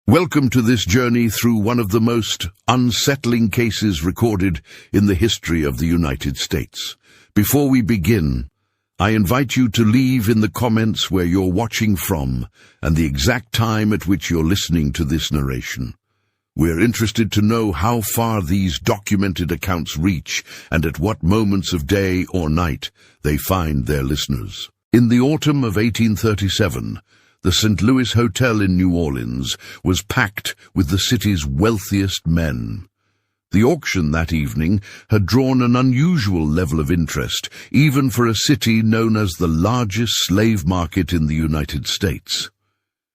Welcome to this journey through one of the most unsettling cases recorded in the history of the United States. Before we begin, I invite you to leave in the comments where you're watching from and the exact time at which you're listening to this narration. We're interested to know how far these documented accounts reach and at what moments of day or night they find their listeners. In the autumn of 1837, the St. Louis Hotel in New Orleans was packed with the city's wealthiest men. The auction that evening had drawn an unusual level of interest, even for a city known as the largest slave market in the United States.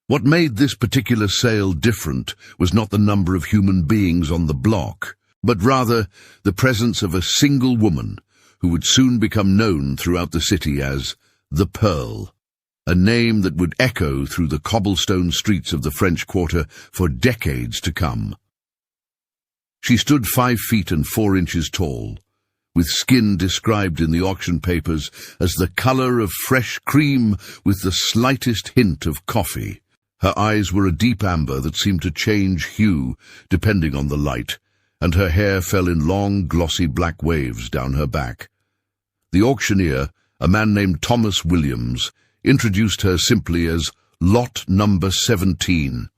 What made this particular sale different was not the number of human beings on the block, but rather the presence of a single woman who would soon become known throughout the city as the Pearl, a name that would echo through the cobblestone streets of the French Quarter for decades to come. She stood 5 feet and 4 inches tall, with skin described in the auction papers as the color of fresh cream with the slightest hint of coffee. Her eyes were a deep amber that seemed to change hue depending on the light, and her hair fell in long, glossy black waves down her back. The auctioneer, a man named Thomas Williams, introduced her simply as Lot Number 17.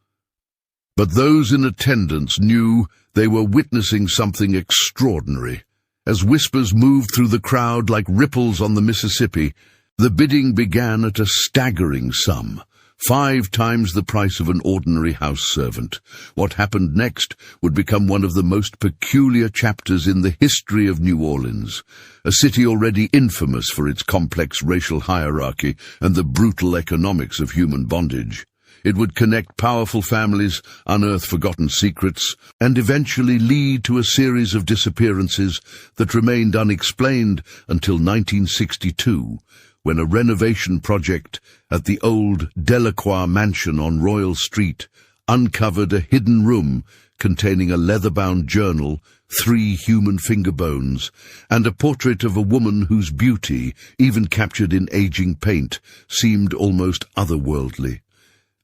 But those in attendance knew they were witnessing something extraordinary. As whispers moved through the crowd like ripples on the Mississippi, the bidding began at a staggering sum, 5 times the price of an ordinary house servant. What happened next would become one of the most peculiar chapters in the history of New Orleans, a city already infamous for its complex racial hierarchy and the brutal economics of human bondage. It would connect powerful families, unearth forgotten secrets, and eventually lead to a series of disappearances that remained unexplained until 1962, when a renovation project at the old Delaqua mansion on Royal Street uncovered a hidden room containing a leather-bound journal, 3 human finger bones, and a portrait of a woman whose beauty, even captured in aging paint, seemed almost otherworldly.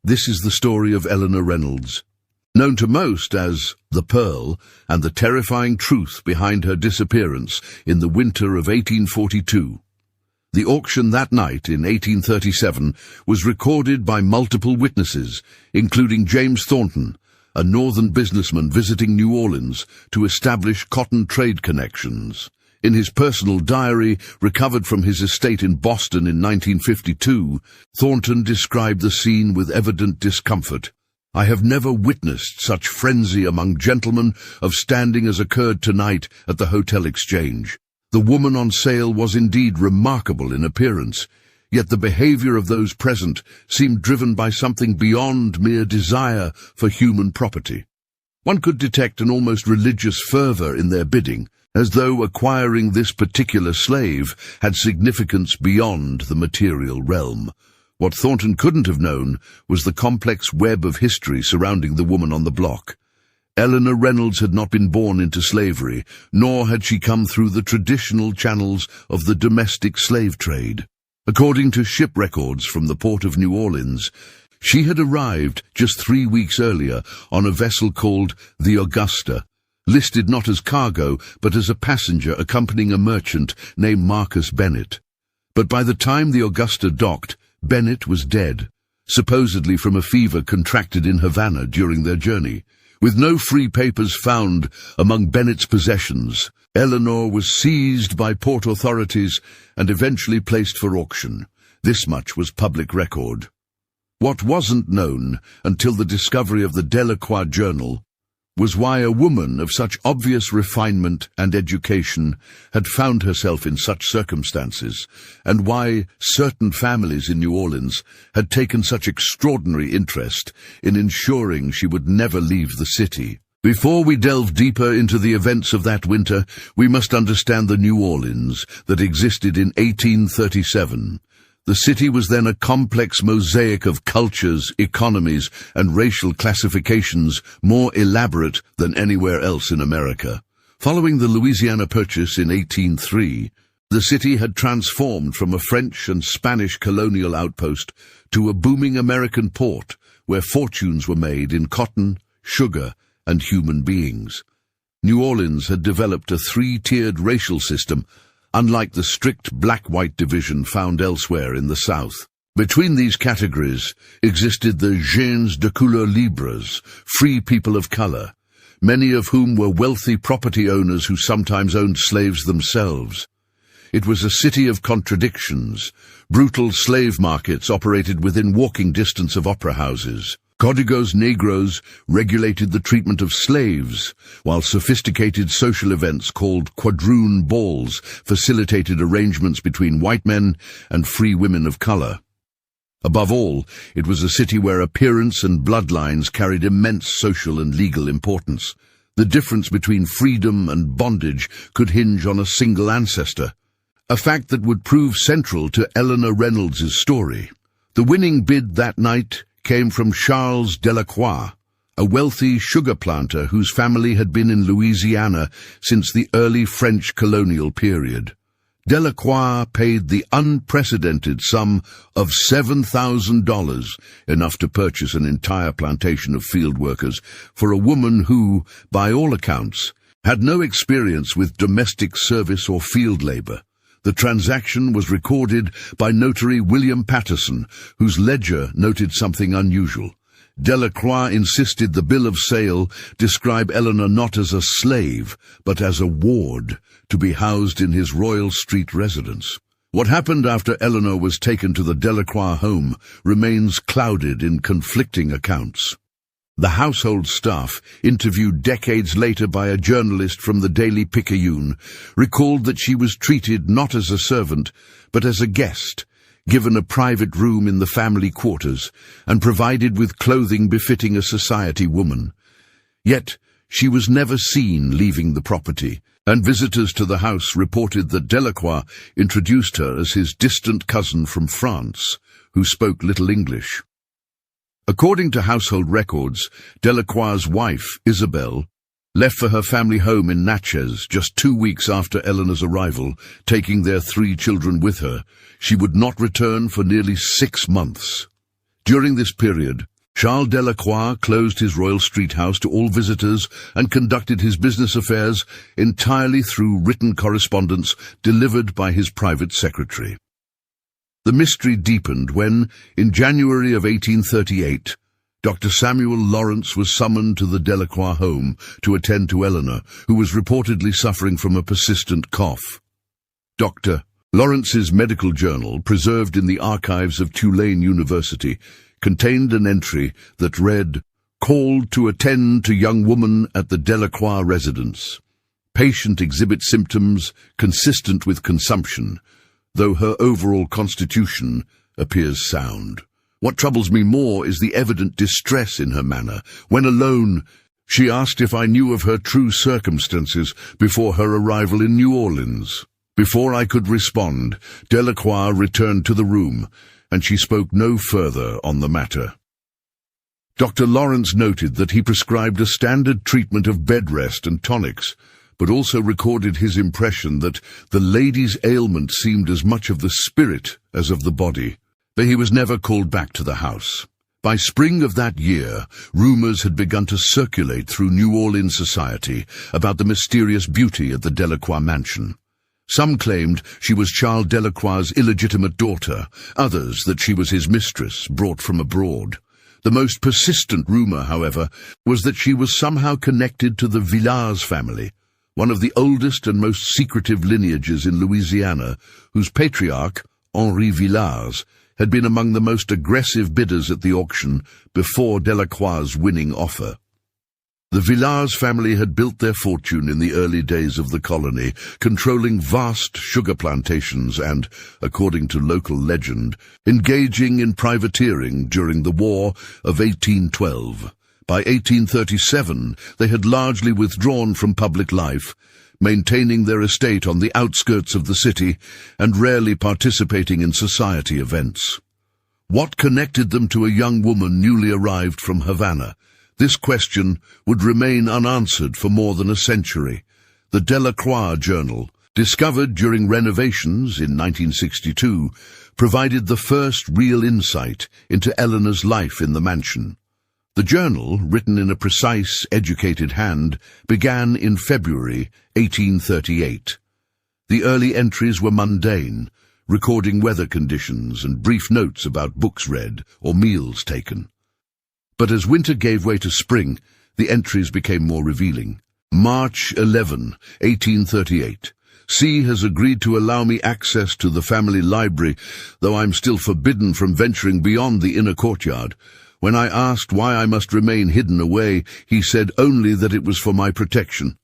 This is the story of Eleanor Reynolds, known to most as the Pearl, and the terrifying truth behind her disappearance in the winter of 1842. The auction that night in 1837 was recorded by multiple witnesses, including James Thornton, a northern businessman visiting New Orleans to establish cotton trade connections. In his personal diary, recovered from his estate in Boston in 1952, Thornton described the scene with evident discomfort. "I have never witnessed such frenzy among gentlemen of standing as occurred tonight at the Hotel Exchange. The woman on sale was indeed remarkable in appearance, yet the behavior of those present seemed driven by something beyond mere desire for human property. One could detect an almost religious fervor in their bidding, as though acquiring this particular slave had significance beyond the material realm. What Thornton couldn't have known was the complex web of history surrounding the woman on the block. Eleanor Reynolds had not been born into slavery, nor had she come through the traditional channels of the domestic slave trade. According to ship records from the port of New Orleans, she had arrived just 3 weeks earlier on a vessel called the Augusta, listed not as cargo but as a passenger accompanying a merchant named Marcus Bennett. But by the time the Augusta docked, Bennett was dead, supposedly from a fever contracted in Havana during their journey. With no free papers found among Bennett's possessions, Eleanor was seized by port authorities and eventually placed for auction. This much was public record. What wasn't known until the discovery of the Delaqua journal was why a woman of such obvious refinement and education had found herself in such circumstances, and why certain families in New Orleans had taken such extraordinary interest in ensuring she would never leave the city. Before we delve deeper into the events of that winter, we must understand the New Orleans that existed in 1837. The city was then a complex mosaic of cultures, economies, and racial classifications more elaborate than anywhere else in America. Following the Louisiana Purchase in 1803, the city had transformed from a French and Spanish colonial outpost to a booming American port where fortunes were made in cotton, sugar, and human beings. New Orleans had developed a three-tiered racial system, unlike the strict black-white division found elsewhere in the South. Between these categories existed the gens de couleur libres, free people of color, many of whom were wealthy property owners who sometimes owned slaves themselves. It was a city of contradictions. Brutal slave markets operated within walking distance of opera houses. Códigos Negros regulated the treatment of slaves, while sophisticated social events called quadroon balls facilitated arrangements between white men and free women of color. Above all, it was a city where appearance and bloodlines carried immense social and legal importance. The difference between freedom and bondage could hinge on a single ancestor, a fact that would prove central to Eleanor Reynolds' story. The winning bid that night came from Charles Delaqua, a wealthy sugar planter whose family had been in Louisiana since the early French colonial period. Delaqua paid the unprecedented sum of $7,000, enough to purchase an entire plantation of field workers, for a woman who, by all accounts, had no experience with domestic service or field labor. The transaction was recorded by notary William Patterson, whose ledger noted something unusual. Delaqua insisted the bill of sale describe Eleanor not as a slave, but as a ward, to be housed in his Royal Street residence. What happened after Eleanor was taken to the Delaqua home remains clouded in conflicting accounts. The household staff, interviewed decades later by a journalist from the Daily Picayune, recalled that she was treated not as a servant, but as a guest, given a private room in the family quarters, and provided with clothing befitting a society woman. Yet, she was never seen leaving the property, and visitors to the house reported that Delaqua introduced her as his distant cousin from France, who spoke little English. According to household records, Delaqua's wife, Isabel, left for her family home in Natchez just 2 weeks after Eleanor's arrival, taking their 3 children with her. She would not return for nearly 6 months. During this period, Charles Delaqua closed his Royal Street house to all visitors and conducted his business affairs entirely through written correspondence delivered by his private secretary. The mystery deepened when, in January of 1838, Dr. Samuel Lawrence was summoned to the Delaqua home to attend to Eleanor, who was reportedly suffering from a persistent cough. Dr. Lawrence's medical journal, preserved in the archives of Tulane University, contained an entry that read, "Called to attend to young woman at the Delaqua residence. Patient exhibits symptoms consistent with consumption, though her overall constitution appears sound. What troubles me more is the evident distress in her manner. When alone, she asked if I knew of her true circumstances before her arrival in New Orleans. Before I could respond, Delaqua returned to the room, and she spoke no further on the matter." Dr. Lawrence noted that he prescribed a standard treatment of bed rest and tonics, but also recorded his impression that the lady's ailment seemed as much of the spirit as of the body. But he was never called back to the house. By spring of that year, rumors had begun to circulate through New Orleans society about the mysterious beauty of the Delaqua mansion. Some claimed she was Charles Delaqua's illegitimate daughter, others that she was his mistress, brought from abroad. The most persistent rumor, however, was that she was somehow connected to the Villars family, one of the oldest and most secretive lineages in Louisiana, whose patriarch, Henri Villars, had been among the most aggressive bidders at the auction before Delaqua's winning offer. The Villars family had built their fortune in the early days of the colony, controlling vast sugar plantations and, according to local legend, engaging in privateering during the War of 1812. By 1837, they had largely withdrawn from public life, maintaining their estate on the outskirts of the city and rarely participating in society events. What connected them to a young woman newly arrived from Havana? This question would remain unanswered for more than a century. The Delaqua Journal, discovered during renovations in 1962, provided the first real insight into Eleanor's life in the mansion. The journal, written in a precise, educated hand, began in February 1838. The early entries were mundane, recording weather conditions and brief notes about books read or meals taken. But as winter gave way to spring, the entries became more revealing. March 11, 1838. C has agreed to allow me access to the family library, though I'm still forbidden from venturing beyond the inner courtyard. When I asked why I must remain hidden away, he said only that it was for my protection.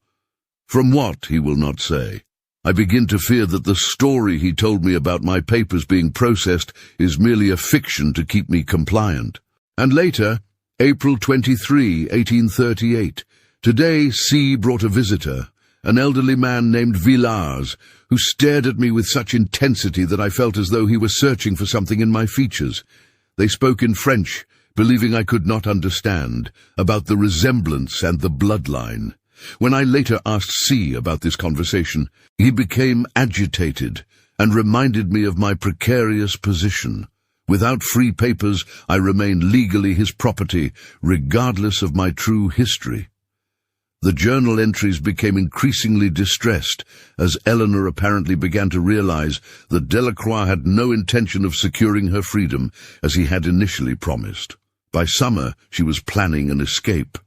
From what, he will not say. I begin to fear that the story he told me about my papers being processed is merely a fiction to keep me compliant. And later, April 23, 1838. Today, C brought a visitor, an elderly man named Villars, who stared at me with such intensity that I felt as though he were searching for something in my features. They spoke in French, believing I could not understand, about the resemblance and the bloodline. When I later asked C about this conversation, he became agitated and reminded me of my precarious position. Without free papers, I remained legally his property, regardless of my true history. The journal entries became increasingly distressed as Eleanor apparently began to realize that Delaqua had no intention of securing her freedom as he had initially promised. By summer, she was planning an escape.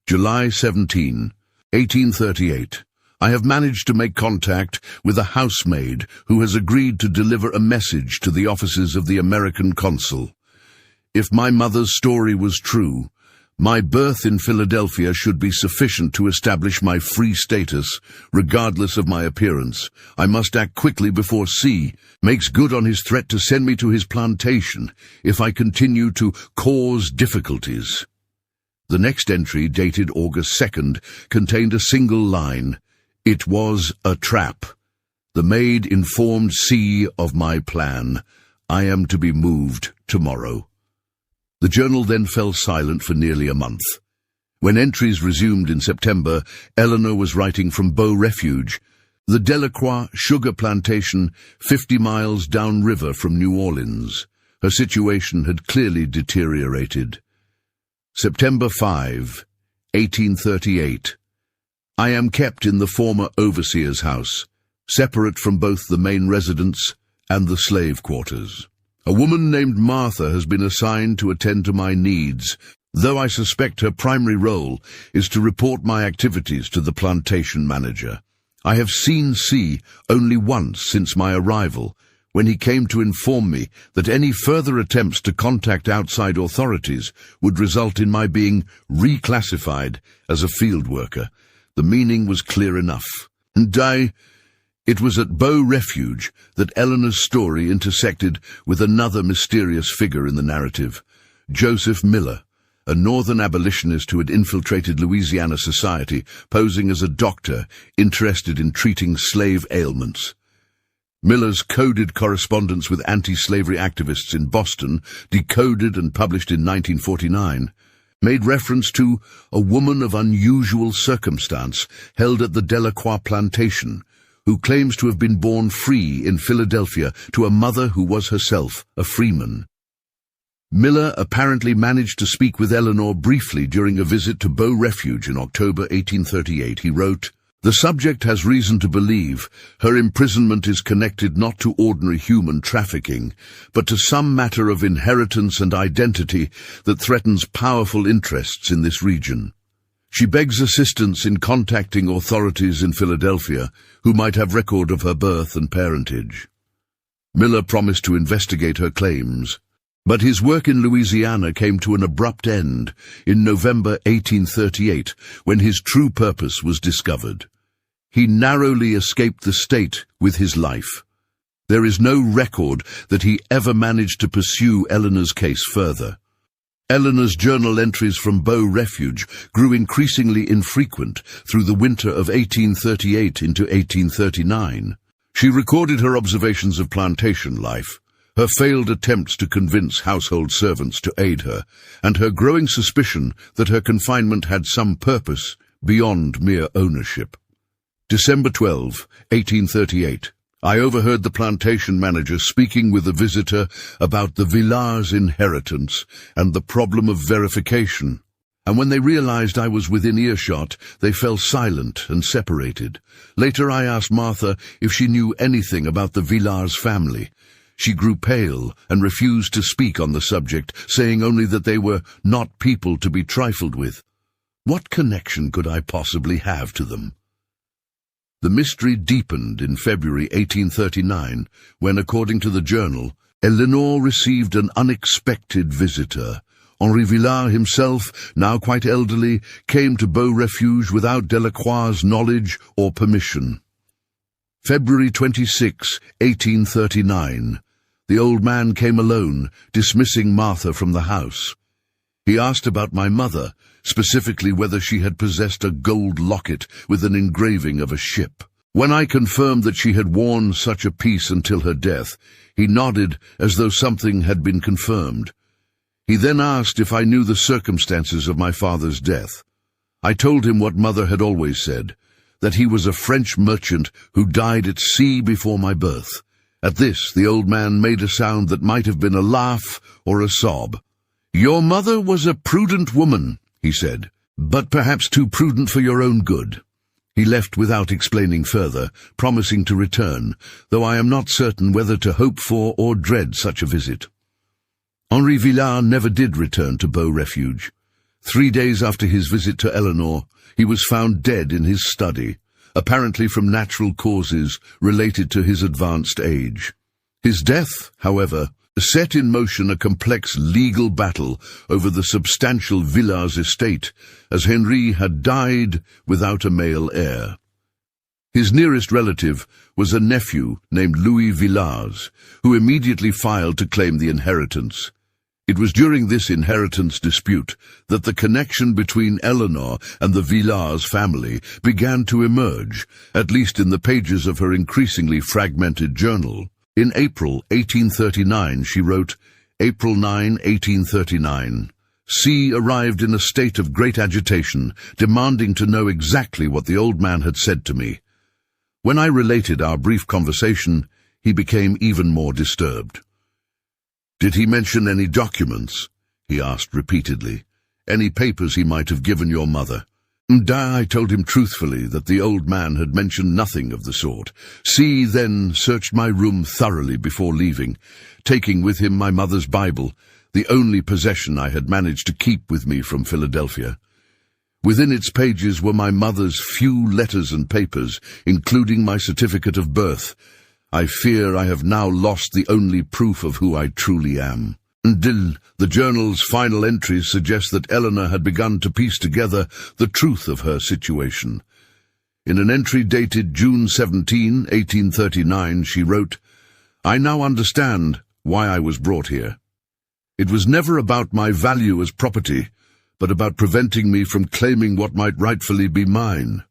July 17, 1838. I have managed to make contact with a housemaid who has agreed to deliver a message to the offices of the American consul. If my mother's story was true, my birth in Philadelphia should be sufficient to establish my free status, regardless of my appearance. I must act quickly before C makes good on his threat to send me to his plantation if I continue to cause difficulties. The next entry, dated August 2nd, contained a single line. It was a trap. The maid informed C of my plan. I am to be moved tomorrow. The journal then fell silent for nearly a month. When entries resumed in September, Eleanor was writing from Bow Refuge, the Delaqua sugar plantation 50 miles downriver from New Orleans. Her situation had clearly deteriorated. September 5, 1838. I am kept in the former overseer's house, separate from both the main residence and the slave quarters. A woman named Martha has been assigned to attend to my needs, though I suspect her primary role is to report my activities to the plantation manager. I have seen C only once since my arrival, when he came to inform me that any further attempts to contact outside authorities would result in my being reclassified as a field worker. The meaning was clear enough. It was at Bow Refuge that Eleanor's story intersected with another mysterious figure in the narrative, Joseph Miller, a northern abolitionist who had infiltrated Louisiana society, posing as a doctor interested in treating slave ailments. Miller's coded correspondence with anti-slavery activists in Boston, decoded and published in 1949, made reference to a woman of unusual circumstance held at the Delaqua plantation, who claims to have been born free in Philadelphia to a mother who was herself a freeman. Miller apparently managed to speak with Eleanor briefly during a visit to Bow Refuge in October 1838. He wrote, "The subject has reason to believe her imprisonment is connected not to ordinary human trafficking, but to some matter of inheritance and identity that threatens powerful interests in this region. She begs assistance in contacting authorities in Philadelphia who might have record of her birth and parentage." Miller promised to investigate her claims, but his work in Louisiana came to an abrupt end in November 1838, when his true purpose was discovered. He narrowly escaped the state with his life. There is no record that he ever managed to pursue Eleanor's case further. Eleanor's journal entries from Bow Refuge grew increasingly infrequent through the winter of 1838 into 1839. She recorded her observations of plantation life, her failed attempts to convince household servants to aid her, and her growing suspicion that her confinement had some purpose beyond mere ownership. December 12, 1838. I overheard the plantation manager speaking with a visitor about the Villars' inheritance and the problem of verification. And when they realized I was within earshot, they fell silent and separated. Later I asked Martha if she knew anything about the Villars family. She grew pale and refused to speak on the subject, saying only that they were not people to be trifled with. What connection could I possibly have to them? The mystery deepened in February 1839, when, according to the journal, Eleanor received an unexpected visitor. Henri Villars himself, now quite elderly, came to Bow Refuge without Delaqua knowledge or permission. February 26, 1839. The old man came alone, dismissing Martha from the house. He asked about my mother, specifically whether she had possessed a gold locket with an engraving of a ship. When I confirmed that she had worn such a piece until her death, he nodded as though something had been confirmed. He then asked if I knew the circumstances of my father's death. I told him what Mother had always said, that he was a French merchant who died at sea before my birth. At this, the old man made a sound that might have been a laugh or a sob. "Your mother was a prudent woman," he said, "but perhaps too prudent for your own good." He left without explaining further, promising to return, though I am not certain whether to hope for or dread such a visit. Henri Villars never did return to Bow Refuge. 3 days after his visit to Eleanor, he was found dead in his study, apparently from natural causes related to his advanced age. His death, however, set in motion a complex legal battle over the substantial Villars estate, as Henri had died without a male heir. His nearest relative was a nephew named Louis Villars, who immediately filed to claim the inheritance. It was during this inheritance dispute that the connection between Eleanor and the Villars family began to emerge, at least in the pages of her increasingly fragmented journal. In April 1839, she wrote, April 9, 1839, C arrived in a state of great agitation, demanding to know exactly what the old man had said to me. When I related our brief conversation, he became even more disturbed. "Did he mention any documents?" he asked repeatedly. "Any papers he might have given your mother?" I told him truthfully that the old man had mentioned nothing of the sort. C then searched my room thoroughly before leaving, taking with him my mother's Bible, the only possession I had managed to keep with me from Philadelphia. Within its pages were my mother's few letters and papers, including my certificate of birth. I fear I have now lost the only proof of who I truly am. The journal's final entries suggest that Eleanor had begun to piece together the truth of her situation. In an entry dated June 17, 1839, she wrote, "I now understand why I was brought here. It was never about my value as property, but about preventing me from claiming what might rightfully be mine.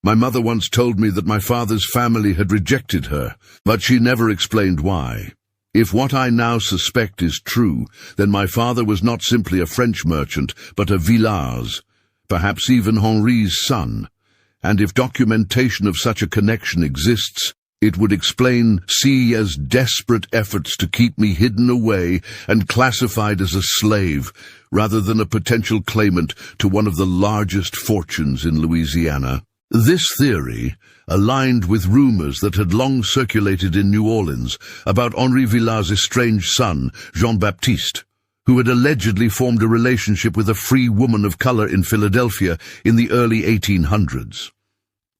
My mother once told me that my father's family had rejected her, but she never explained why. If what I now suspect is true, then my father was not simply a French merchant, but a Villars, perhaps even Henri's son. And if documentation of such a connection exists, it would explain C.'s desperate efforts to keep me hidden away and classified as a slave, rather than a potential claimant to one of the largest fortunes in Louisiana." This theory aligned with rumors that had long circulated in New Orleans about Henri Villars' estranged son, Jean-Baptiste, who had allegedly formed a relationship with a free woman of color in Philadelphia in the early 1800s.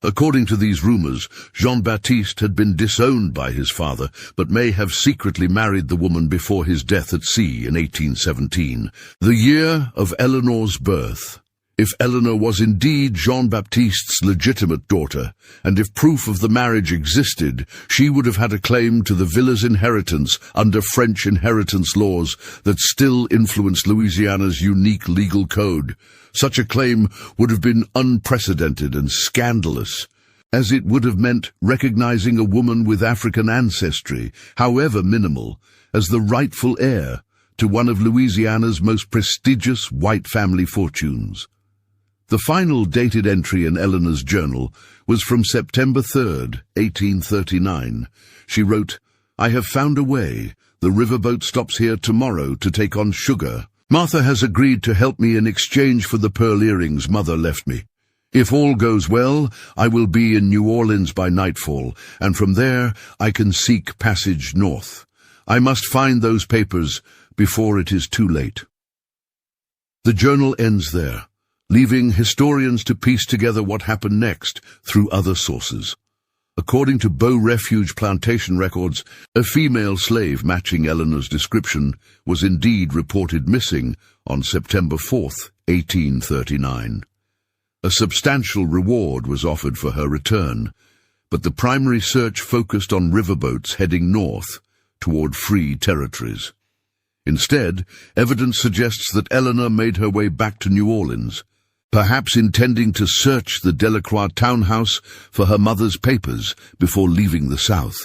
According to these rumors, Jean-Baptiste had been disowned by his father, but may have secretly married the woman before his death at sea in 1817, the year of Eleanor's birth. If Eleanor was indeed Jean-Baptiste's legitimate daughter, and if proof of the marriage existed, she would have had a claim to the Villars' inheritance under French inheritance laws that still influenced Louisiana's unique legal code. Such a claim would have been unprecedented and scandalous, as it would have meant recognizing a woman with African ancestry, however minimal, as the rightful heir to one of Louisiana's most prestigious white family fortunes. The final dated entry in Eleanor's journal was from September 3rd, 1839. She wrote, "I have found a way. The riverboat stops here tomorrow to take on sugar. Martha has agreed to help me in exchange for the pearl earrings Mother left me. If all goes well, I will be in New Orleans by nightfall, and from there I can seek passage north. I must find those papers before it is too late." The journal ends there, leaving historians to piece together what happened next through other sources. According to Bow Refuge plantation records, a female slave matching Eleanor's description was indeed reported missing on September 4th, 1839. A substantial reward was offered for her return, but the primary search focused on riverboats heading north toward free territories. Instead, evidence suggests that Eleanor made her way back to New Orleans, perhaps intending to search the Delaqua townhouse for her mother's papers before leaving the South.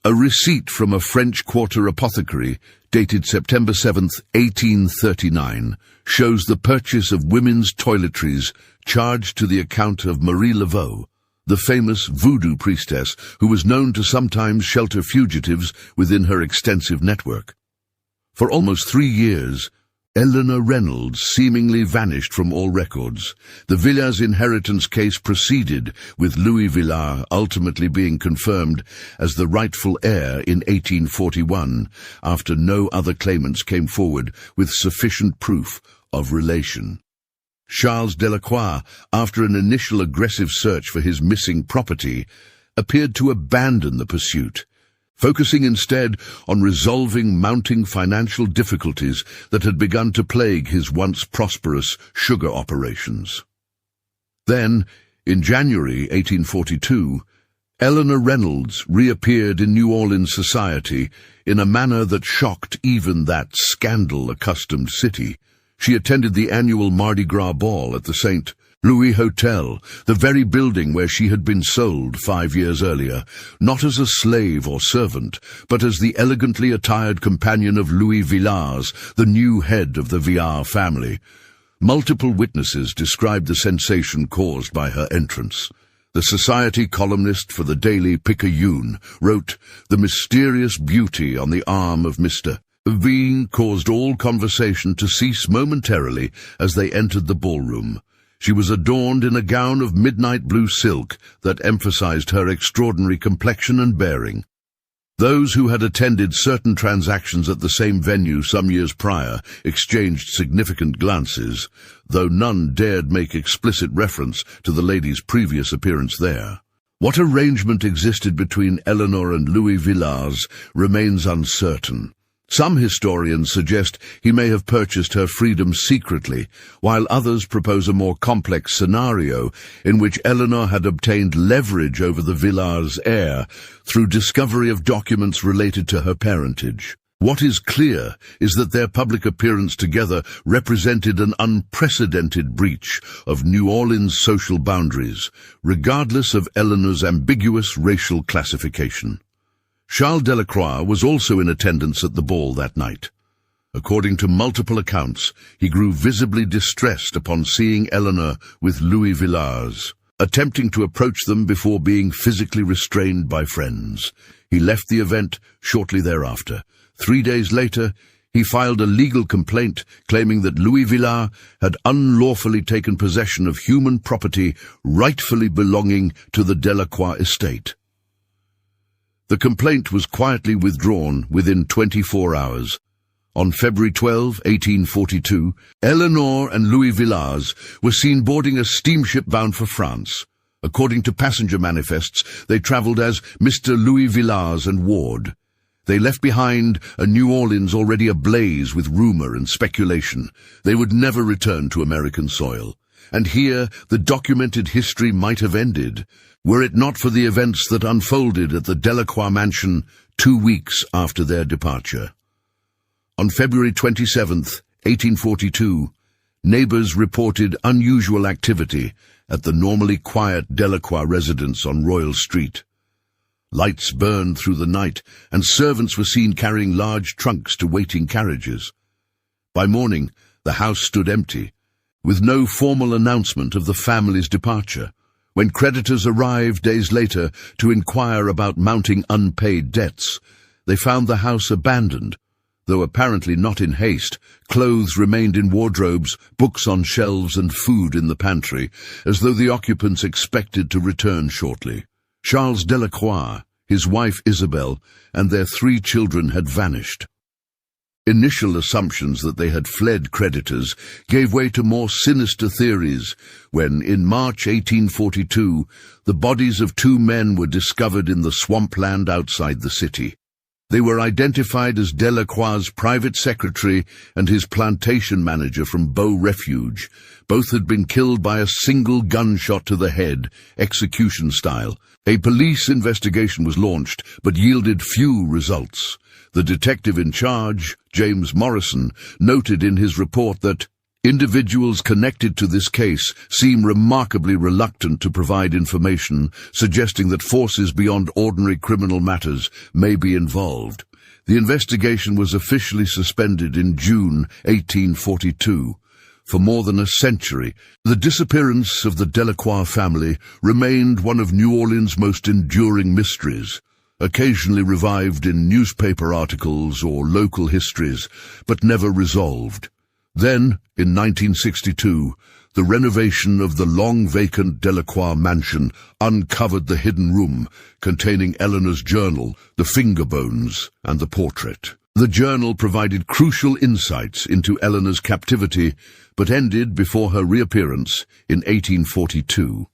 A receipt from a French quarter apothecary, dated September 7th, 1839, shows the purchase of women's toiletries charged to the account of Marie Laveau, the famous voodoo priestess who was known to sometimes shelter fugitives within her extensive network. For almost 3 years, Eleanor Reynolds seemingly vanished from all records. The Villars inheritance case proceeded, with Louis Villars ultimately being confirmed as the rightful heir in 1841, after no other claimants came forward with sufficient proof of relation. Charles Delaqua, after an initial aggressive search for his missing property, appeared to abandon the pursuit, focusing instead on resolving mounting financial difficulties that had begun to plague his once prosperous sugar operations. Then, in January 1842, Eleanor Reynolds reappeared in New Orleans society in a manner that shocked even that scandal-accustomed city. She attended the annual Mardi Gras ball at the St. Louis Hotel, the very building where she had been sold 5 years earlier, not as a slave or servant, but as the elegantly attired companion of Louis Villars, the new head of the Villars family. Multiple witnesses described the sensation caused by her entrance. The society columnist for the Daily Picayune wrote, "The mysterious beauty on the arm of Mr. V caused all conversation to cease momentarily as they entered the ballroom. She was adorned in a gown of midnight blue silk that emphasized her extraordinary complexion and bearing." Those who had attended certain transactions at the same venue some years prior exchanged significant glances, though none dared make explicit reference to the lady's previous appearance there. What arrangement existed between Eleanor and Louis Villars remains uncertain. Some historians suggest he may have purchased her freedom secretly, while others propose a more complex scenario in which Eleanor had obtained leverage over the Villars' heir through discovery of documents related to her parentage. What is clear is that their public appearance together represented an unprecedented breach of New Orleans' social boundaries, regardless of Eleanor's ambiguous racial classification. Charles Delacroix was also in attendance at the ball that night. According to multiple accounts, he grew visibly distressed upon seeing Eleanor with Louis Villars, attempting to approach them before being physically restrained by friends. He left the event shortly thereafter. 3 days later, he filed a legal complaint claiming that Louis Villars had unlawfully taken possession of human property rightfully belonging to the Delaqua estate. The complaint was quietly withdrawn within 24 hours. On February 12, 1842, Eleanor and Louis Villars were seen boarding a steamship bound for France. According to passenger manifests, they traveled as Mr. Louis Villars and Ward. They left behind a New Orleans already ablaze with rumor and speculation. They would never return to American soil. And here the documented history might have ended, were it not for the events that unfolded at the Delaqua mansion 2 weeks after their departure. On February 27, 1842, neighbors reported unusual activity at the normally quiet Delaqua residence on Royal Street. Lights burned through the night, and servants were seen carrying large trunks to waiting carriages. By morning, the house stood empty, with no formal announcement of the family's departure. When creditors arrived days later to inquire about mounting unpaid debts, they found the house abandoned. Though apparently not in haste, clothes remained in wardrobes, books on shelves, and food in the pantry, as though the occupants expected to return shortly. Charles Delaqua, his wife Isabel, and their 3 children had vanished. Initial assumptions that they had fled creditors gave way to more sinister theories when, in March 1842, the bodies of 2 men were discovered in the swampland outside the city. They were identified as Deloqua's private secretary and his plantation manager from Bow Refuge. Both had been killed by a single gunshot to the head, execution style. A police investigation was launched, but yielded few results. The detective in charge, James Morrison, noted in his report that individuals connected to this case seem remarkably reluctant to provide information, suggesting that forces beyond ordinary criminal matters may be involved. The investigation was officially suspended in June 1842. For more than a century, the disappearance of the Delaqua family remained one of New Orleans' most enduring mysteries, occasionally revived in newspaper articles or local histories, but never resolved. Then, in 1962, the renovation of the long-vacant Delaqua mansion uncovered the hidden room containing Eleanor's journal, the finger bones, and the portrait. The journal provided crucial insights into Eleanor's captivity, but ended before her reappearance in 1842.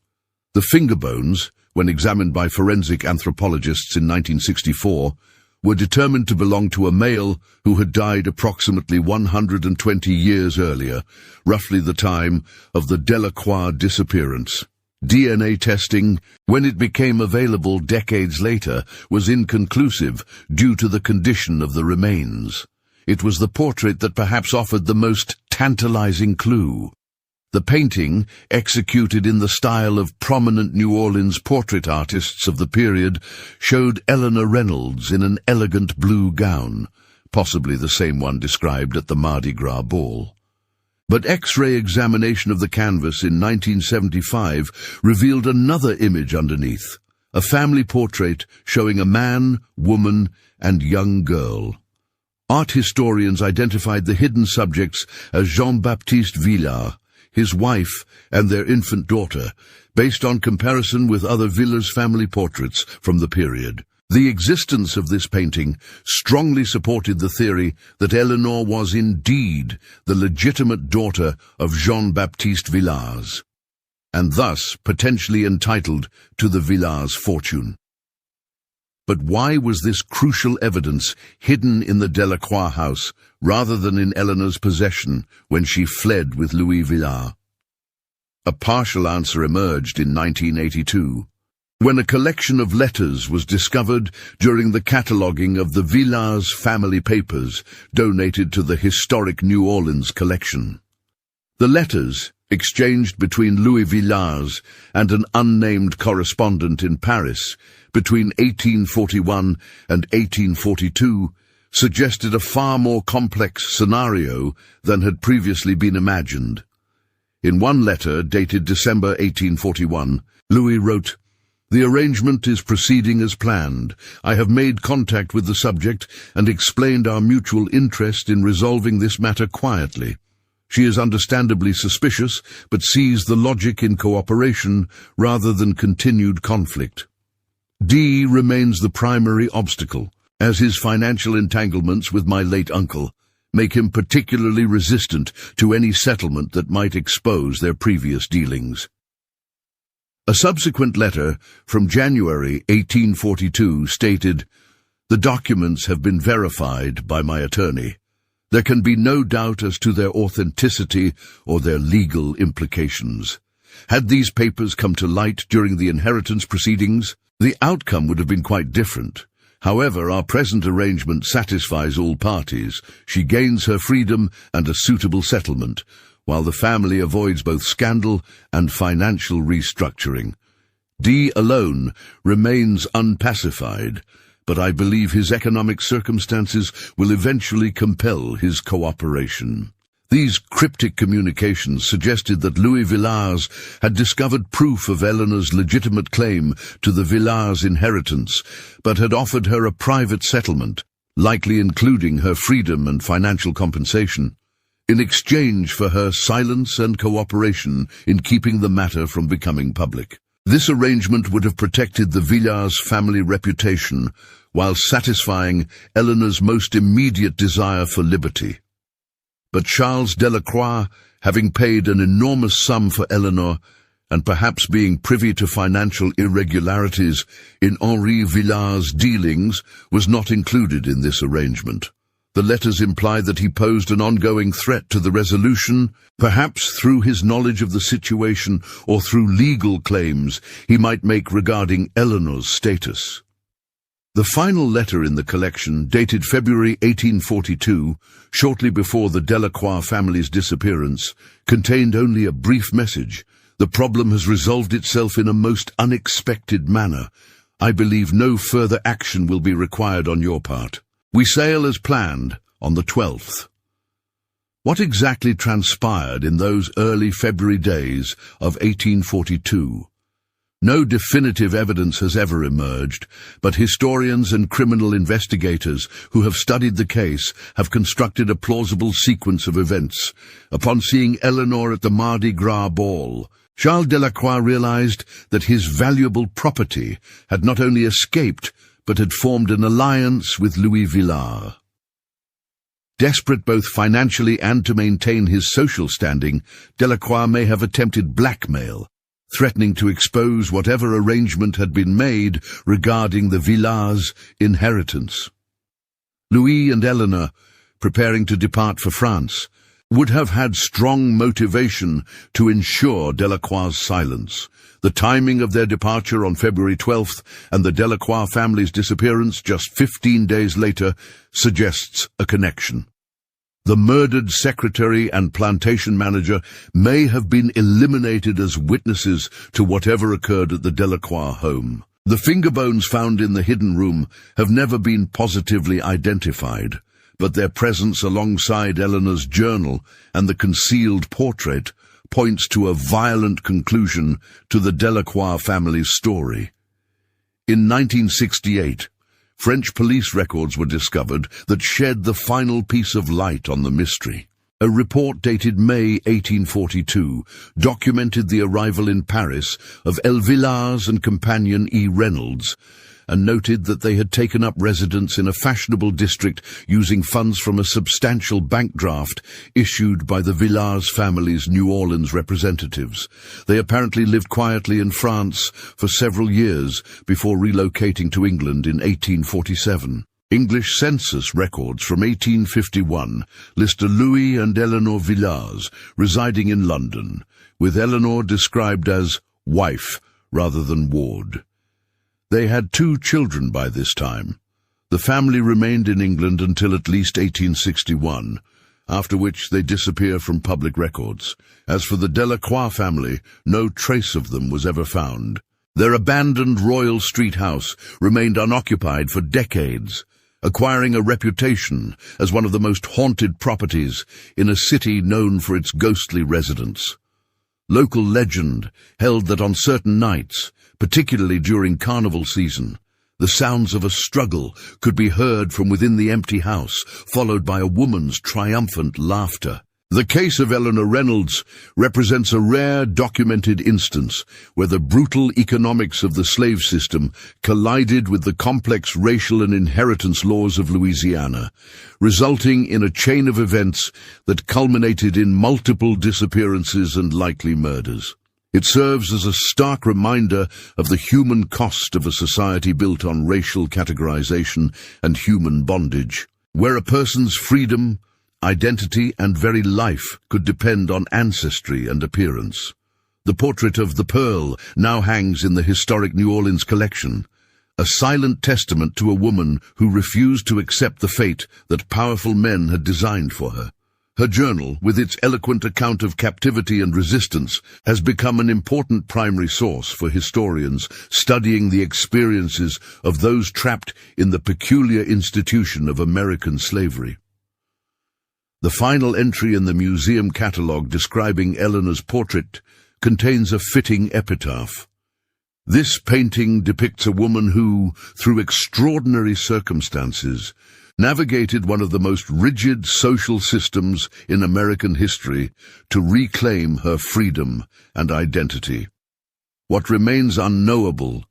The finger bones, when examined by forensic anthropologists in 1964, were determined to belong to a male who had died approximately 120 years earlier, roughly the time of the Delaqua disappearance. DNA testing, when it became available decades later, was inconclusive due to the condition of the remains. It was the portrait that perhaps offered the most tantalizing clue. The painting, executed in the style of prominent New Orleans portrait artists of the period, showed Eleanor Reynolds in an elegant blue gown, possibly the same one described at the Mardi Gras ball. But X-ray examination of the canvas in 1975 revealed another image underneath, a family portrait showing a man, woman, and young girl. Art historians identified the hidden subjects as Jean-Baptiste Villars, his wife, and their infant daughter, based on comparison with other Villars family portraits from the period. The existence of this painting strongly supported the theory that Eleanor was indeed the legitimate daughter of Jean-Baptiste Villars, and thus potentially entitled to the Villars fortune. But why was this crucial evidence hidden in the Delaqua house rather than in Eleanor's possession when she fled with Louis Villars? A partial answer emerged in 1982, when a collection of letters was discovered during the cataloguing of the Villars family papers donated to the historic New Orleans collection. The letters, exchanged between Louis Villars and an unnamed correspondent in Paris between 1841 and 1842, suggested a far more complex scenario than had previously been imagined. In one letter, dated December 1841, Louis wrote, "The arrangement is proceeding as planned. I have made contact with the subject and explained our mutual interest in resolving this matter quietly. She is understandably suspicious, but sees the logic in cooperation rather than continued conflict. D remains the primary obstacle, as his financial entanglements with my late uncle make him particularly resistant to any settlement that might expose their previous dealings." A subsequent letter from January 1842 stated, "The documents have been verified by my attorney. There can be no doubt as to their authenticity or their legal implications. Had these papers come to light during the inheritance proceedings, the outcome would have been quite different. However, our present arrangement satisfies all parties. She gains her freedom and a suitable settlement, while the family avoids both scandal and financial restructuring. D alone remains unpacified, but I believe his economic circumstances will eventually compel his cooperation. These cryptic communications suggested that Louis Villars had discovered proof of Eleanor's legitimate claim to the Villars inheritance, but had offered her a private settlement, likely including her freedom and financial compensation, in exchange for her silence and cooperation in keeping the matter from becoming public. This arrangement would have protected the Villars family reputation while satisfying Eleanor's most immediate desire for liberty. But Charles Delaqua, having paid an enormous sum for Eleanor, and perhaps being privy to financial irregularities in Henri Villars' dealings, was not included in this arrangement. The letters imply that he posed an ongoing threat to the resolution, perhaps through his knowledge of the situation or through legal claims he might make regarding Eleanor's status. The final letter in the collection, dated February 1842, shortly before the Delaqua family's disappearance, contained only a brief message. The problem has resolved itself in a most unexpected manner. I believe no further action will be required on your part. We sail as planned on the 12th. What exactly transpired in those early February days of 1842? No definitive evidence has ever emerged, but historians and criminal investigators who have studied the case have constructed a plausible sequence of events. Upon seeing Eleanor at the Mardi Gras ball, Charles Delaqua realized that his valuable property had not only escaped, but had formed an alliance with Louis Villars. Desperate both financially and to maintain his social standing, Delaqua may have attempted blackmail, threatening to expose whatever arrangement had been made regarding the Villars' inheritance. Louis and Eleanor, preparing to depart for France, would have had strong motivation to ensure Delaqua's silence. The timing of their departure on February 12th and the Delaqua family's disappearance just 15 days later suggests a connection. The murdered secretary and plantation manager may have been eliminated as witnesses to whatever occurred at the Delaqua home. The finger bones found in the hidden room have never been positively identified, but their presence alongside Eleanor's journal and the concealed portrait points to a violent conclusion to the Delaqua family's story. In 1968, French police records were discovered that shed the final piece of light on the mystery. A report dated May 1842 documented the arrival in Paris of El Villars and companion E. Reynolds, and noted that they had taken up residence in a fashionable district using funds from a substantial bank draft issued by the Villars family's New Orleans representatives. They apparently lived quietly in France for several years before relocating to England in 1847. English census records from 1851 list a Louis and Eleanor Villars residing in London, with Eleanor described as wife rather than ward. They had 2 children by this time. The family remained in England until at least 1861, after which they disappear from public records. As for the Delaqua family, no trace of them was ever found. Their abandoned Royal Street house remained unoccupied for decades, acquiring a reputation as one of the most haunted properties in a city known for its ghostly residents. Local legend held that on certain nights, particularly during carnival season, the sounds of a struggle could be heard from within the empty house, followed by a woman's triumphant laughter. The case of Eleanor Reynolds represents a rare documented instance where the brutal economics of the slave system collided with the complex racial and inheritance laws of Louisiana, resulting in a chain of events that culminated in multiple disappearances and likely murders. It serves as a stark reminder of the human cost of a society built on racial categorization and human bondage, where a person's freedom, identity, and very life could depend on ancestry and appearance. The portrait of the Pearl now hangs in the historic New Orleans collection, a silent testament to a woman who refused to accept the fate that powerful men had designed for her. Her journal, with its eloquent account of captivity and resistance, has become an important primary source for historians studying the experiences of those trapped in the peculiar institution of American slavery. The final entry in the museum catalogue describing Eleanor's portrait contains a fitting epitaph. This painting depicts a woman who, through extraordinary circumstances, navigated one of the most rigid social systems in American history to reclaim her freedom and identity. What remains unknowable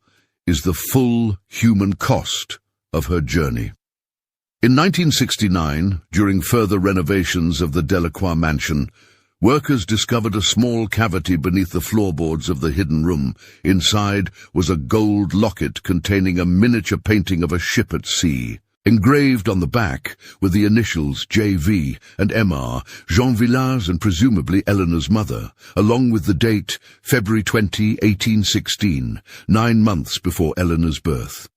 is the full human cost of her journey. In 1969, during further renovations of the Delaqua mansion, workers discovered a small cavity beneath the floorboards of the hidden room. Inside was a gold locket containing a miniature painting of a ship at sea. Engraved on the back were the initials J.V. and M.R., Jean Villars and presumably Eleanor's mother, along with the date February 20, 1816, 9 months before Eleanor's birth.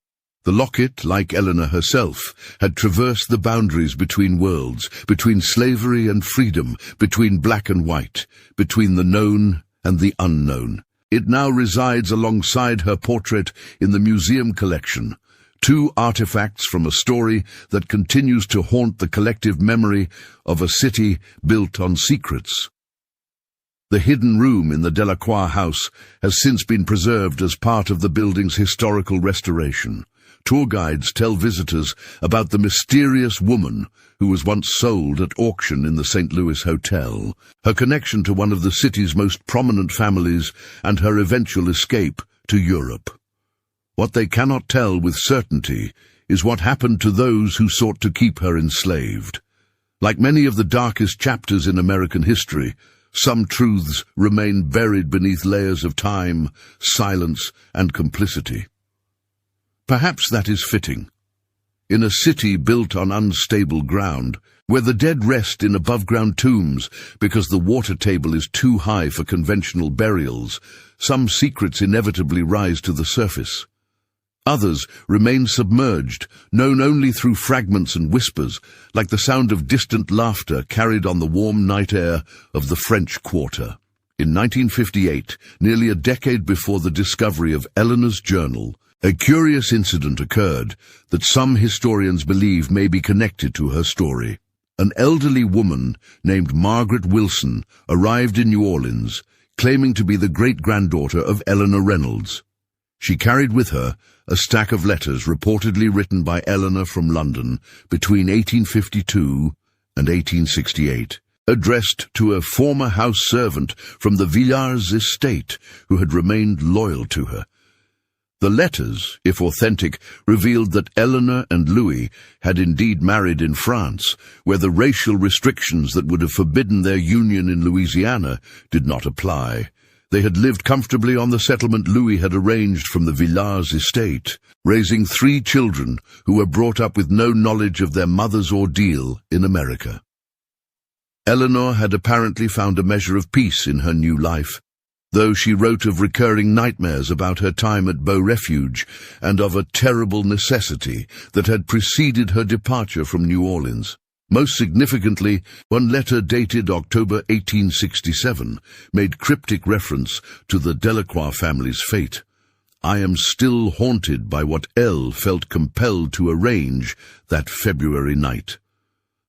The locket, like Eleanor herself, had traversed the boundaries between worlds, between slavery and freedom, between black and white, between the known and the unknown. It now resides alongside her portrait in the museum collection, two artifacts from a story that continues to haunt the collective memory of a city built on secrets. The hidden room in the Delaqua house has since been preserved as part of the building's historical restoration. Tour guides tell visitors about the mysterious woman who was once sold at auction in the St. Louis Hotel, her connection to one of the city's most prominent families, and her eventual escape to Europe. What they cannot tell with certainty is what happened to those who sought to keep her enslaved. Like many of the darkest chapters in American history, some truths remain buried beneath layers of time, silence, and complicity. Perhaps that is fitting. In a city built on unstable ground, where the dead rest in above-ground tombs because the water table is too high for conventional burials, some secrets inevitably rise to the surface. Others remain submerged, known only through fragments and whispers, like the sound of distant laughter carried on the warm night air of the French Quarter. In 1958, nearly a decade before the discovery of Eleanor's journal, a curious incident occurred that some historians believe may be connected to her story. An elderly woman named Margaret Wilson arrived in New Orleans, claiming to be the great-granddaughter of Eleanor Reynolds. She carried with her a stack of letters reportedly written by Eleanor from London between 1852 and 1868, addressed to a former house servant from the Villars estate who had remained loyal to her. The letters, if authentic, revealed that Eleanor and Louis had indeed married in France, where the racial restrictions that would have forbidden their union in Louisiana did not apply. They had lived comfortably on the settlement Louis had arranged from the Villars estate, raising 3 children who were brought up with no knowledge of their mother's ordeal in America. Eleanor had apparently found a measure of peace in her new life, though she wrote of recurring nightmares about her time at Bow Refuge and of a terrible necessity that had preceded her departure from New Orleans. Most significantly, one letter dated October 1867 made cryptic reference to the Delaqua family's fate. "I am still haunted by what L felt compelled to arrange that February night.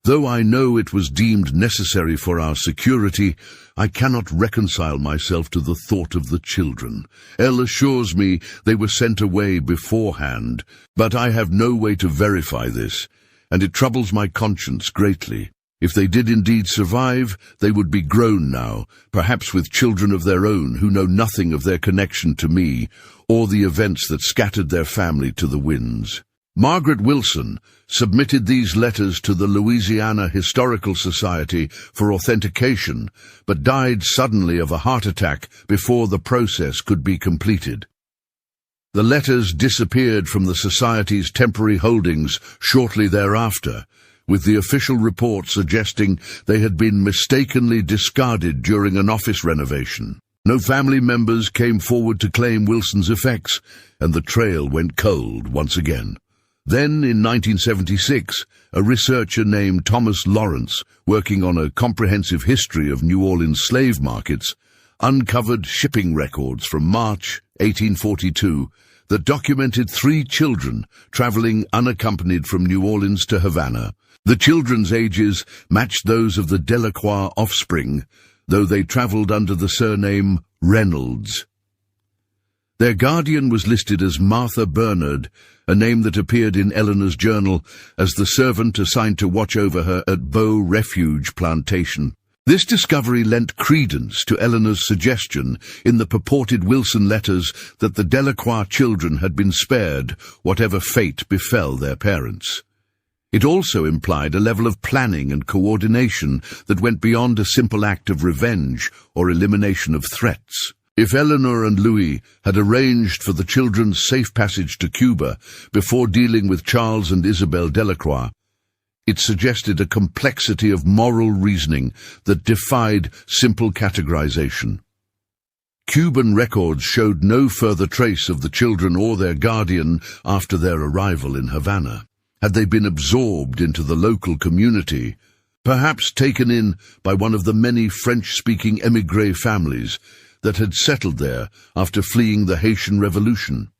Though I know it was deemed necessary for our security, I cannot reconcile myself to the thought of the children. L assures me they were sent away beforehand, but I have no way to verify this, and it troubles my conscience greatly. If they did indeed survive, they would be grown now, perhaps with children of their own who know nothing of their connection to me, or the events that scattered their family to the winds." Margaret Wilson submitted these letters to the Louisiana Historical Society for authentication, but died suddenly of a heart attack before the process could be completed. The letters disappeared from the Society's temporary holdings shortly thereafter, with the official report suggesting they had been mistakenly discarded during an office renovation. No family members came forward to claim Wilson's effects, and the trail went cold once again. Then, in 1976, a researcher named Thomas Lawrence, working on a comprehensive history of New Orleans slave markets, uncovered shipping records from March 1842 that documented 3 children traveling unaccompanied from New Orleans to Havana. The children's ages matched those of the Delaqua offspring, though they traveled under the surname Reynolds. Their guardian was listed as Martha Bernard, a name that appeared in Eleanor's journal as the servant assigned to watch over her at Bow Refuge plantation. This discovery lent credence to Eleanor's suggestion in the purported Wilson letters that the Delaqua children had been spared whatever fate befell their parents. It also implied a level of planning and coordination that went beyond a simple act of revenge or elimination of threats. If Eleanor and Louis had arranged for the children's safe passage to Cuba before dealing with Charles and Isabel Delaqua, it suggested a complexity of moral reasoning that defied simple categorization. Cuban records showed no further trace of the children or their guardian after their arrival in Havana. Had they been absorbed into the local community, perhaps taken in by one of the many French-speaking émigré families that had settled there after fleeing the Haitian Revolution?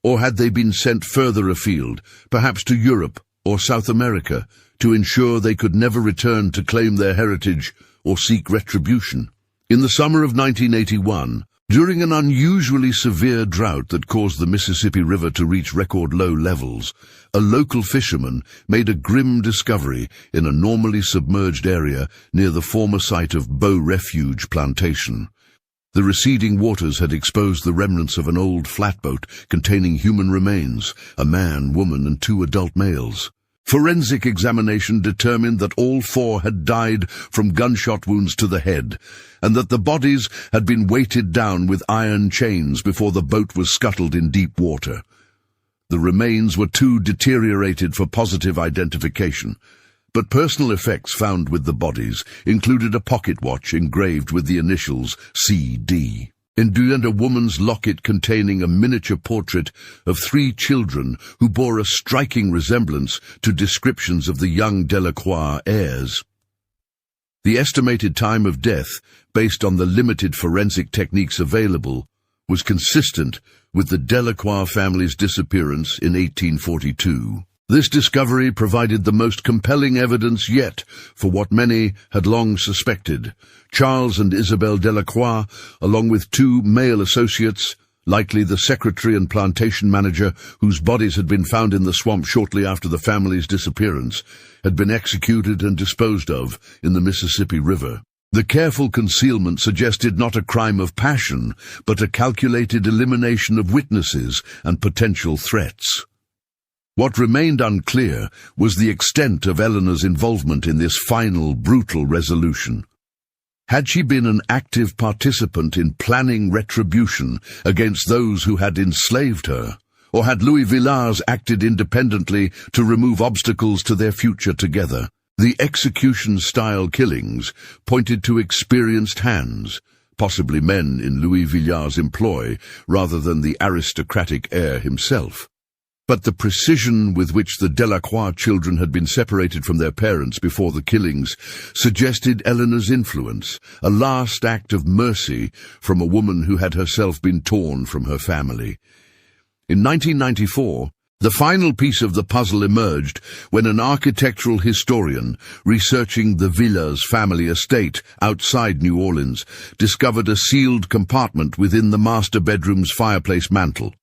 Or had they been sent further afield, perhaps to Europe or South America, to ensure they could never return to claim their heritage or seek retribution? In the summer of 1981, during an unusually severe drought that caused the Mississippi River to reach record low levels, a local fisherman made a grim discovery in a normally submerged area near the former site of Bow Refuge plantation. The receding waters had exposed the remnants of an old flatboat containing human remains, a man, woman, and 2 adult males. Forensic examination determined that all 4 had died from gunshot wounds to the head, and that the bodies had been weighted down with iron chains before the boat was scuttled in deep water. The remains were too deteriorated for positive identification, but personal effects found with the bodies included a pocket watch engraved with the initials CD. And a woman's locket containing a miniature portrait of 3 children who bore a striking resemblance to descriptions of the young Delaqua heirs. The estimated time of death, based on the limited forensic techniques available, was consistent with the Delaqua family's disappearance in 1842. This discovery provided the most compelling evidence yet for what many had long suspected. Charles and Isabel Delaqua, along with 2 male associates, likely the secretary and plantation manager whose bodies had been found in the swamp shortly after the family's disappearance, had been executed and disposed of in the Mississippi River. The careful concealment suggested not a crime of passion, but a calculated elimination of witnesses and potential threats. What remained unclear was the extent of Eleanor's involvement in this final, brutal resolution. Had she been an active participant in planning retribution against those who had enslaved her, or had Louis Villars acted independently to remove obstacles to their future together? The execution-style killings pointed to experienced hands, possibly men in Louis Villars' employ, rather than the aristocratic heir himself. But the precision with which the Delaqua children had been separated from their parents before the killings suggested Eleanor's influence, a last act of mercy from a woman who had herself been torn from her family. In 1994, the final piece of the puzzle emerged when an architectural historian researching the Villars family estate outside New Orleans discovered a sealed compartment within the master bedroom's fireplace mantel.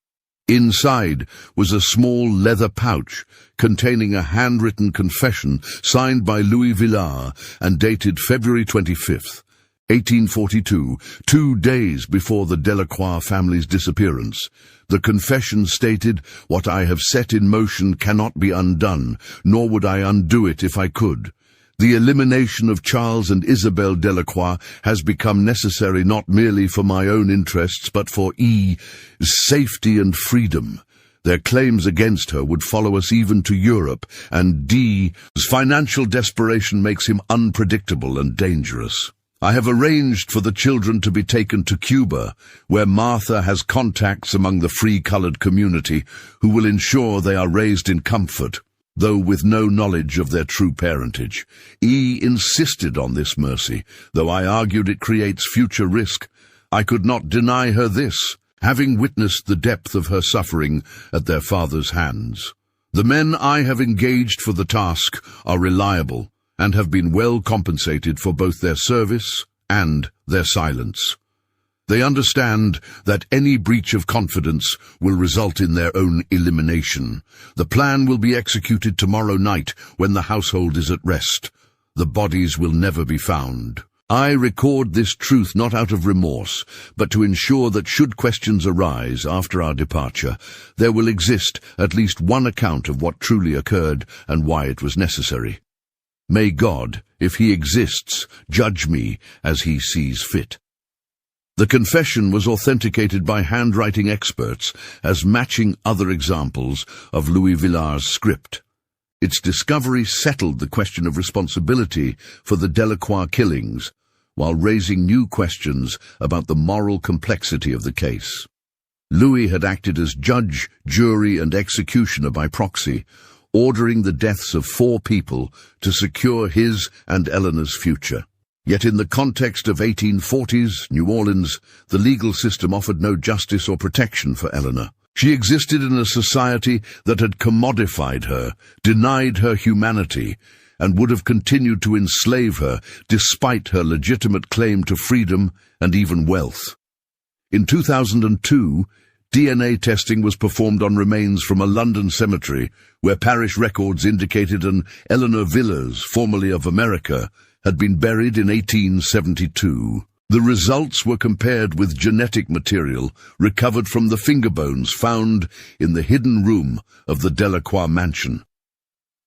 Inside was a small leather pouch containing a handwritten confession signed by Louis Villars and dated February 25th, 1842, 2 days before the Delaqua family's disappearance. The confession stated, "What I have set in motion cannot be undone, nor would I undo it if I could. The elimination of Charles and Isabel Delaqua has become necessary not merely for my own interests, but for safety and freedom. Their claims against her would follow us even to Europe, and D's financial desperation makes him unpredictable and dangerous. I have arranged for the children to be taken to Cuba, where Martha has contacts among the free-colored community who will ensure they are raised in comfort, though with no knowledge of their true parentage. Insisted on this mercy, though I argued it creates future risk. I could not deny her this. having witnessed the depth of her suffering at their father's hands. The men I have engaged for the task are reliable and have been well compensated for both their service and their silence. They understand that any breach of confidence will result in their own elimination. The plan will be executed tomorrow night when the household is at rest. The bodies will never be found. I record this truth not out of remorse, but to ensure that should questions arise after our departure, there will exist at least one account of what truly occurred and why it was necessary. May God, if He exists, judge me as He sees fit. The confession was authenticated by handwriting experts as matching other examples of Louis Villar's script. Its discovery settled the question of responsibility for the Delaqua killings, while raising new questions about the moral complexity of the case. Louis had acted as judge, jury, and executioner by proxy, ordering the deaths of 4 people to secure his and Eleanor's future. Yet in the context of 1840s New Orleans, the legal system offered no justice or protection for Eleanor. She existed in a society that had commodified her, denied her humanity, and would have continued to enslave her despite her legitimate claim to freedom and even wealth. In 2002, DNA testing was performed on remains from a London cemetery where parish records indicated an Eleanor Vilars, formerly of America, had been buried in 1872. The results were compared with genetic material recovered from the finger bones found in the hidden room of the Delaqua mansion.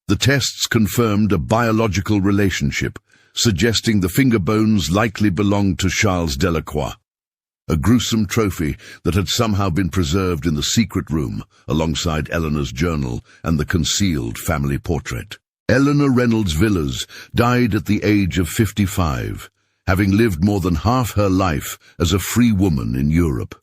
The tests confirmed a biological relationship, suggesting the finger bones likely belonged to Charles Delaqua, a gruesome trophy that had somehow been preserved in the secret room alongside Eleanor's journal and the concealed family portrait. Eleanor Reynolds Vilars died at the age of 55, having lived more than half her life as a free woman in Europe.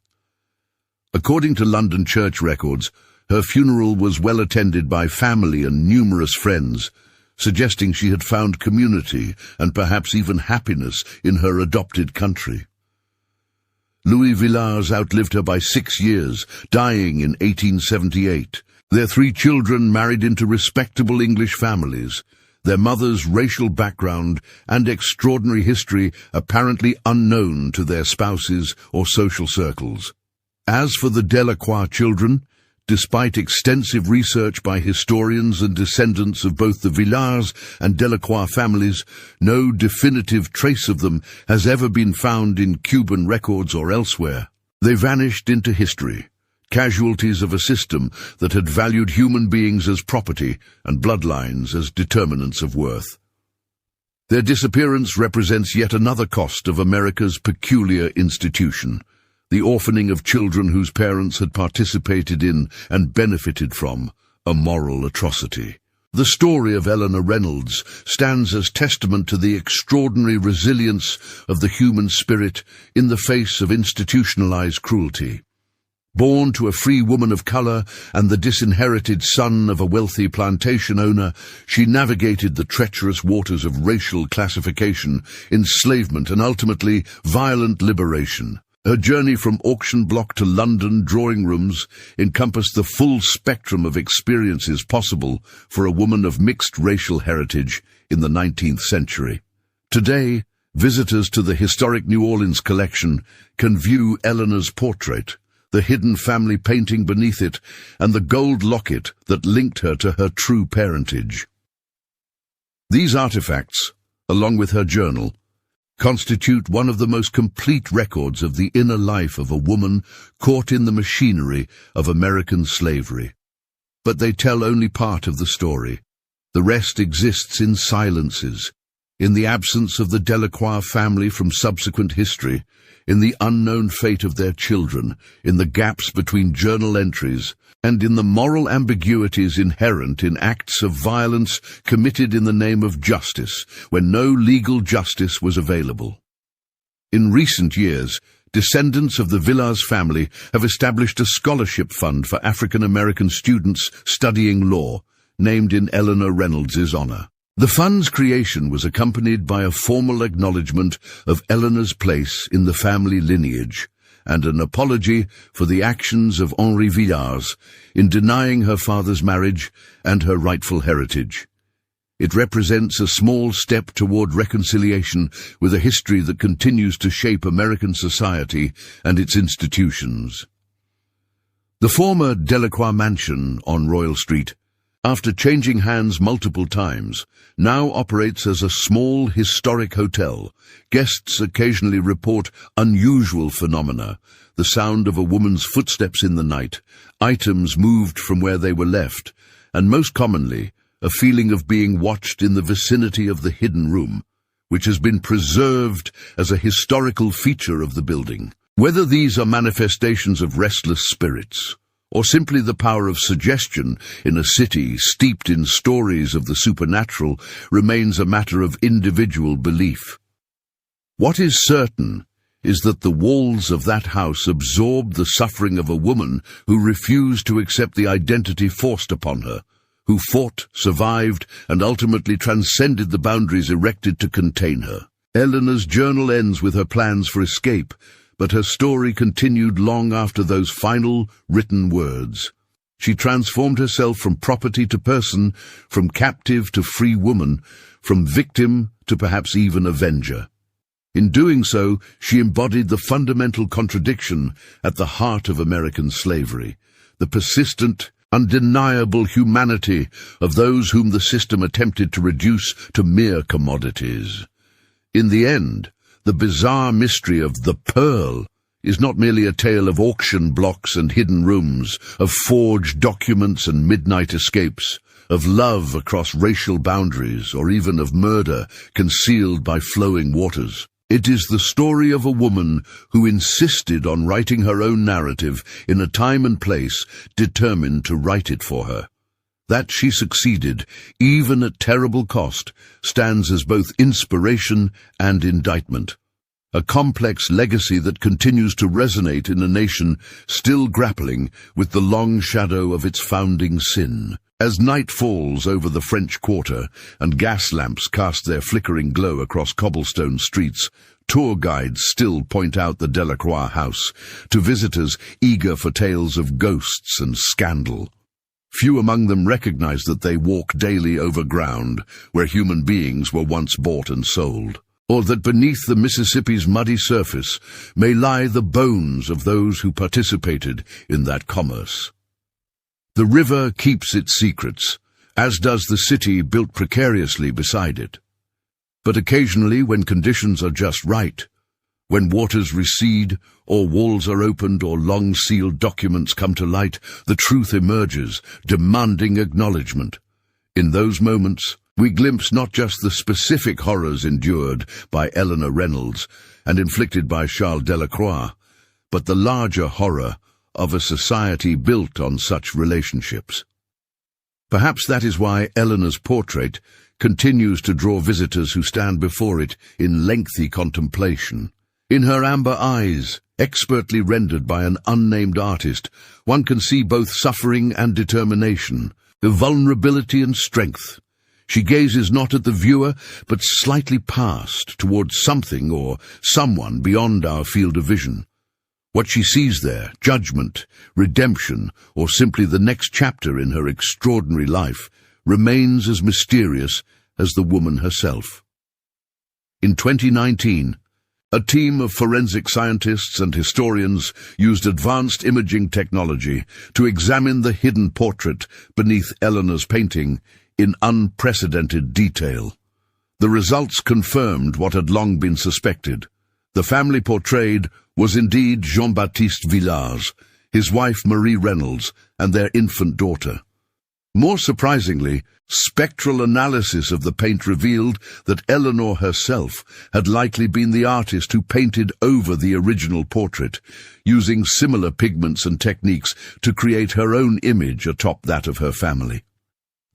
According to London church records, her funeral was well attended by family and numerous friends, suggesting she had found community and perhaps even happiness in her adopted country. Louis Vilars outlived her by 6 years, dying in 1878. Their 3 children married into respectable English families, their mother's racial background and extraordinary history apparently unknown to their spouses or social circles. As for the Delaqua children, despite extensive research by historians and descendants of both the Vilars and Delaqua families, no definitive trace of them has ever been found in Cuban records or elsewhere. They vanished into history, casualties of a system that had valued human beings as property and bloodlines as determinants of worth. Their disappearance represents yet another cost of America's peculiar institution, the orphaning of children whose parents had participated in and benefited from a moral atrocity. The story of Eleanor Reynolds stands as testament to the extraordinary resilience of the human spirit in the face of institutionalized cruelty. Born to a free woman of color and the disinherited son of a wealthy plantation owner, she navigated the treacherous waters of racial classification, enslavement, and ultimately violent liberation. Her journey from auction block to London drawing rooms encompassed the full spectrum of experiences possible for a woman of mixed racial heritage in the 19th century. Today, visitors to the historic New Orleans collection can view Eleanor's portrait, the hidden family painting beneath it, and the gold locket that linked her to her true parentage. These artifacts, along with her journal, constitute one of the most complete records of the inner life of a woman caught in the machinery of American slavery. But they tell only part of the story. The rest exists in silences, in the absence of the Delaqua family from subsequent history, in the unknown fate of their children, in the gaps between journal entries, and in the moral ambiguities inherent in acts of violence committed in the name of justice, when no legal justice was available. In recent years, descendants of the Vilars family have established a scholarship fund for African American students studying law, named in Eleanor Reynolds' honor. The fund's creation was accompanied by a formal acknowledgement of Eleanor's place in the family lineage and an apology for the actions of Henri Villars in denying her father's marriage and her rightful heritage. It represents a small step toward reconciliation with a history that continues to shape American society and its institutions. The former Delaqua mansion on Royal Street, after changing hands multiple times, now operates as a small historic hotel. Guests occasionally report unusual phenomena: the sound of a woman's footsteps in the night, items moved from where they were left, and most commonly, a feeling of being watched in the vicinity of the hidden room, which has been preserved as a historical feature of the building. Whether these are manifestations of restless spirits, or simply the power of suggestion in a city steeped in stories of the supernatural, remains a matter of individual belief. What is certain is that the walls of that house absorbed the suffering of a woman who refused to accept the identity forced upon her, who fought, survived, and ultimately transcended the boundaries erected to contain her. Eleanor's journal ends with her plans for escape, but her story continued long after those final written words. She transformed herself from property to person, from captive to free woman, from victim to perhaps even avenger. In doing so, she embodied the fundamental contradiction at the heart of American slavery, the persistent, undeniable humanity of those whom the system attempted to reduce to mere commodities. In the end, the bizarre mystery of the Pearl is not merely a tale of auction blocks and hidden rooms, of forged documents and midnight escapes, of love across racial boundaries, or even of murder concealed by flowing waters. It is the story of a woman who insisted on writing her own narrative in a time and place determined to write it for her. That she succeeded, even at terrible cost, stands as both inspiration and indictment. A complex legacy that continues to resonate in a nation still grappling with the long shadow of its founding sin. As night falls over the French Quarter and gas lamps cast their flickering glow across cobblestone streets, tour guides still point out the Delaqua house to visitors eager for tales of ghosts and scandal. Few among them recognize that they walk daily over ground where human beings were once bought and sold, or that beneath the Mississippi's muddy surface may lie the bones of those who participated in that commerce. The river keeps its secrets, as does the city built precariously beside it. But occasionally, when conditions are just right, when waters recede, or walls are opened, or long-sealed documents come to light, the truth emerges, demanding acknowledgement. In those moments, we glimpse not just the specific horrors endured by Eleanor Reynolds and inflicted by Charles Delacroix, but the larger horror of a society built on such relationships. Perhaps that is why Eleanor's portrait continues to draw visitors who stand before it in lengthy contemplation. In her amber eyes, expertly rendered by an unnamed artist, one can see both suffering and determination, vulnerability and strength. She gazes not at the viewer, but slightly past, towards something or someone beyond our field of vision. What she sees there, judgment, redemption, or simply the next chapter in her extraordinary life, remains as mysterious as the woman herself. In 2019, a team of forensic scientists and historians used advanced imaging technology to examine the hidden portrait beneath Eleanor's painting in unprecedented detail. The results confirmed what had long been suspected. The family portrayed was indeed Jean-Baptiste Villars, his wife Marie Reynolds, and their infant daughter. More surprisingly, spectral analysis of the paint revealed that Eleanor herself had likely been the artist who painted over the original portrait, using similar pigments and techniques to create her own image atop that of her family.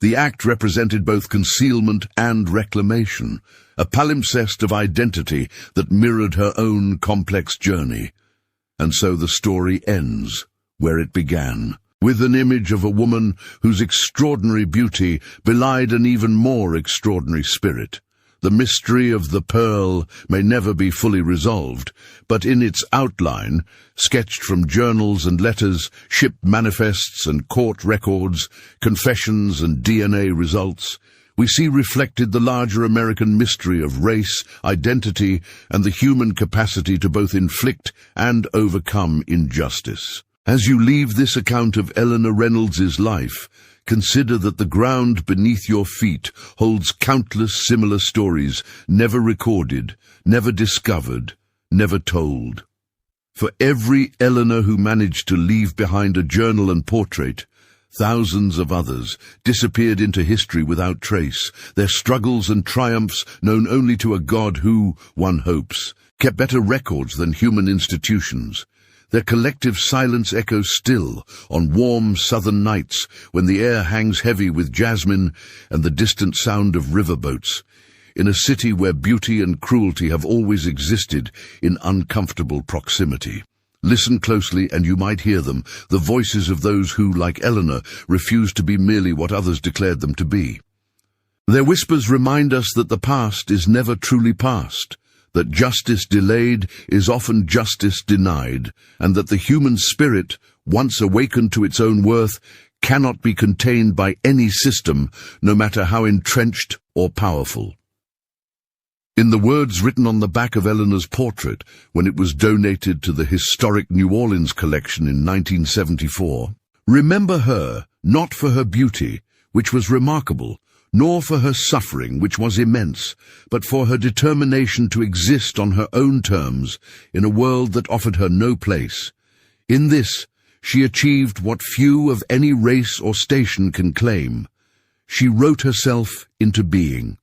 The act represented both concealment and reclamation, a palimpsest of identity that mirrored her own complex journey. And so the story ends where it began, with an image of a woman whose extraordinary beauty belied an even more extraordinary spirit, The mystery of the pearl may never be fully resolved, but in its outline, sketched from journals and letters, ship manifests and court records, confessions and DNA results, we see reflected the larger American mystery of race, identity, and the human capacity to both inflict and overcome injustice. As you leave this account of Eleanor Reynolds's life, consider that the ground beneath your feet holds countless similar stories, never recorded, never discovered, never told. For every Eleanor who managed to leave behind a journal and portrait, thousands of others disappeared into history without trace, their struggles and triumphs known only to a God who, one hopes, kept better records than human institutions. Their collective silence echoes still on warm southern nights when the air hangs heavy with jasmine and the distant sound of riverboats, in a city where beauty and cruelty have always existed in uncomfortable proximity. Listen closely and you might hear them, the voices of those who, like Eleanor, refused to be merely what others declared them to be. Their whispers remind us that the past is never truly past, that justice delayed is often justice denied, and that the human spirit, once awakened to its own worth, cannot be contained by any system, no matter how entrenched or powerful. In the words written on the back of Eleanor's portrait when it was donated to the historic New Orleans collection in 1974, remember her not for her beauty, which was remarkable, nor for her suffering, which was immense, but for her determination to exist on her own terms in a world that offered her no place. In this, she achieved what few of any race or station can claim. She wrote herself into being.